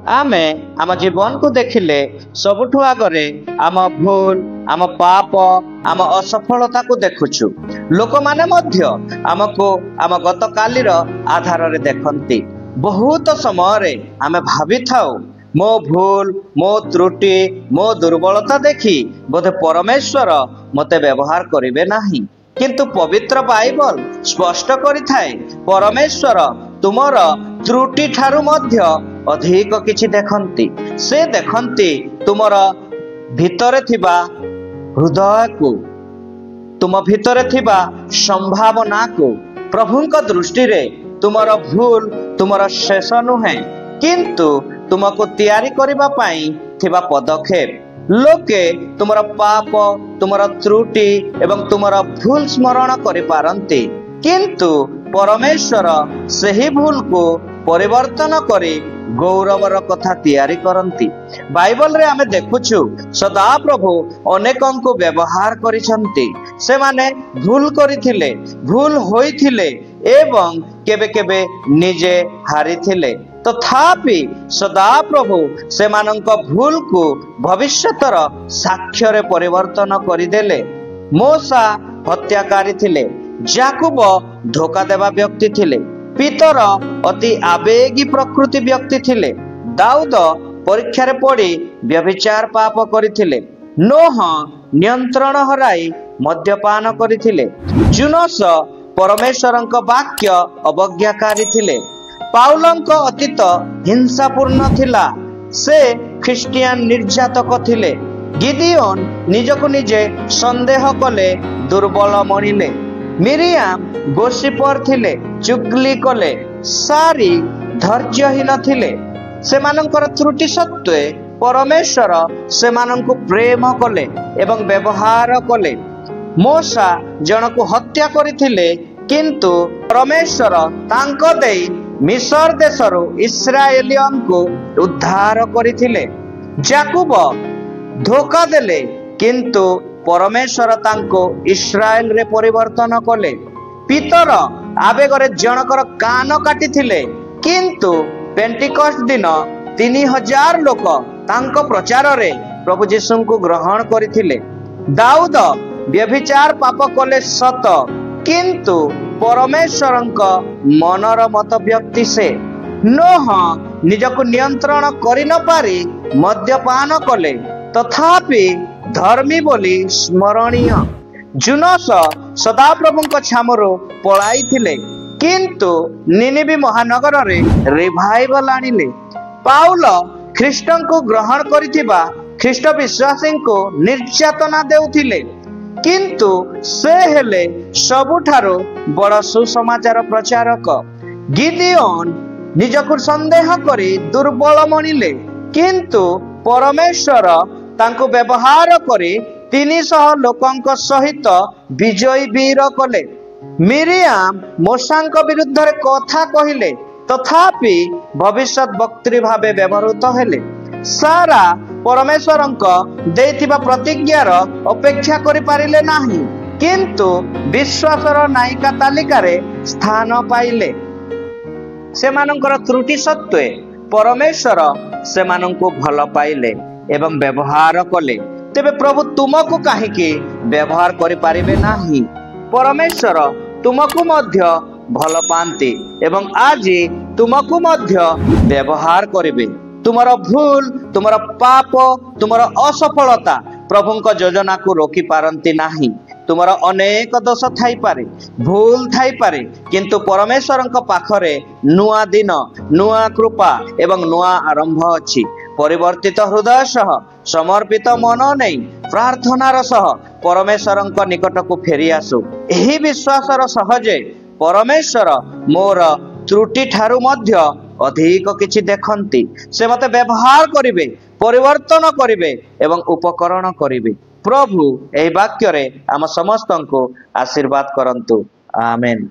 आमे आम जीवन को देखिले सबुठु आगरे आम भूल आम पाप आम असफलता को देखुछु। लोक माने मध्य आमको आम गत कालीर आधार रे देखंती। बहुत समय आमे भावी थाउ मो भूल मो त्रुटि मो दुर्बलता देखी बोधे परमेश्वर मते व्यवहार करिवे नाही, किंतु पवित्र बाइबल स्पष्ट करिथाए परमेश्वर तुमर त्रुटि ठारू मध्य अधिक किछि देखंती। से देखंती तुमर भितरे थिबा हृदय को, तुम भितरे थिबा संभावना को। प्रभुंक दृष्टि रे तुमर भूल तुमर शेष नुहे, किंतु तुमको तैयारी करिबा पई थिबा पदक्षेप। लोके तुमर पाप तुमर त्रुटि एवं तुमर भूल स्मरण करि पारंती, किंतु परमेश्वर सही भूल को परिवर्तन करी गौरवर कथा तैयारी करंती। बाइबल रे आमे देखुछु सदा प्रभु अनेकों को व्यवहार करिसंती। से माने भूल करिथिले, भूल होइथिले एवं केबे केबे निजे हारिथिले, तथापि सदा प्रभु सेमानंक भूल को भविष्यतर साक्ष्य रे परिवर्तन करिदेले। मोसा हत्याकारी थिले, याकूब धोखा देवा व्यक्ति थिले, पीतर अति आवेगी प्रकृति व्यक्ति थिले, दाऊद परीक्षा रे पड़ी व्यभिचार पाप करिथिले, नोह नियंत्रण हराई मद्यपान करिथिले, जुनस परमेश्वरंक वाक्य अवज्ञाकारी थिले, पाउलंक अतीत हिंसापूर्ण थिला, से ख्रिस्टियन निर्यातक थिले, गिदियोन निजको निजे संदेह कले दुर्बल मणिले, मिरियाम गोसिपर थिले, चुगली कले, सारी धैर्यहीन थिले। सेमानंकर त्रुटि सत्वे परमेश्वर सेमानंकु प्रेम कले एवं व्यवहार कले। मोसा जनकु हत्या करिथिले, किंतु परमेश्वर तांको देई मिस्र देशरु इस्राएलियन को उद्धार करिथिले। याकूब धोखा देले, किंतु परमेश्वर तांको इस्राएल रे परिवर्तन कले। पीतर आवेगरे जनकर कान काटिथिले, किंतु पेंटिकस्ट दिन 3000 लोक तांको प्रचार रे प्रभु यीशु को ग्रहण करिथिले। दाऊद व्यभिचार पाप कले सत, किंतु परमेश्वरंक मनर मत व्यक्ति से। नोह निजको नियंत्रण करि न पारि मद्यपान कले, तथापि धर्मी बोली स्मरणीय। जुनस सदाप्रभुंक छामरो पलाई थिले, किंतु निनिबी महानगर रे रिवाइवल आनिले। पाउल ख्रीष्टन को ग्रहण करिथिबा ख्रीष्ट विश्वासी को निर्यातना देउथिले, किंतु से हेले सबुठारो बड़ सुसमाचार प्रचारक। गिदियोन निजको संदेह करी दुर्बल मणिले, किंतु परमेश्वर तांको व्यवहार करी 300 लोकंक सहित विजयी वीर कले। मिरियाम मोसांक विरुद्ध रे कथा कहिले, तथापि भविष्यत वक्त्री भावे व्यवहृत हेले। सारा परमेश्वरंक देइथिबा प्रतिज्ञार अपेक्षा करि पारिले नाही, किंतु विश्वासर नायिका तालिका रे स्थान पाइले। सेमानंकर त्रुटि सत्वे परमेश्वर सेमानंको भल पाइले एवं व्यवहार कले। तेबे प्रभु तुमको काहीकि व्यवहार करि पारिबे नाही? परमेश्वर तुमको मध्य भल पांती एवं आज तुमको मध्य व्यवहार करिबे। तुमर भूल तुमर पाप तुमर असफलता प्रभुंक योजना को रोकी पारंती नाही। तुमर अनेक दोष थाई पारे, भूल थाई पारे, किंतु परमेश्वरंक पाखरे नुआ दिन नुआ कृपा एवं नुआ आरंभ अछि। परिवर्तित हृदय सह समर्पित मन नहीं प्रार्थनार सह परमेश्वरंक निकट को फेरी आसु। एही विश्वासर सहजे परमेश्वर मोर त्रुटि ठारू मध्य अधिक किछि देखंती। से मते व्यवहार करिवे, परिवर्तन करिवे एवं उपकरण करिवे। प्रभु एही वाक्य रे आम समस्तंको आशीर्वाद करंतु। आमेन।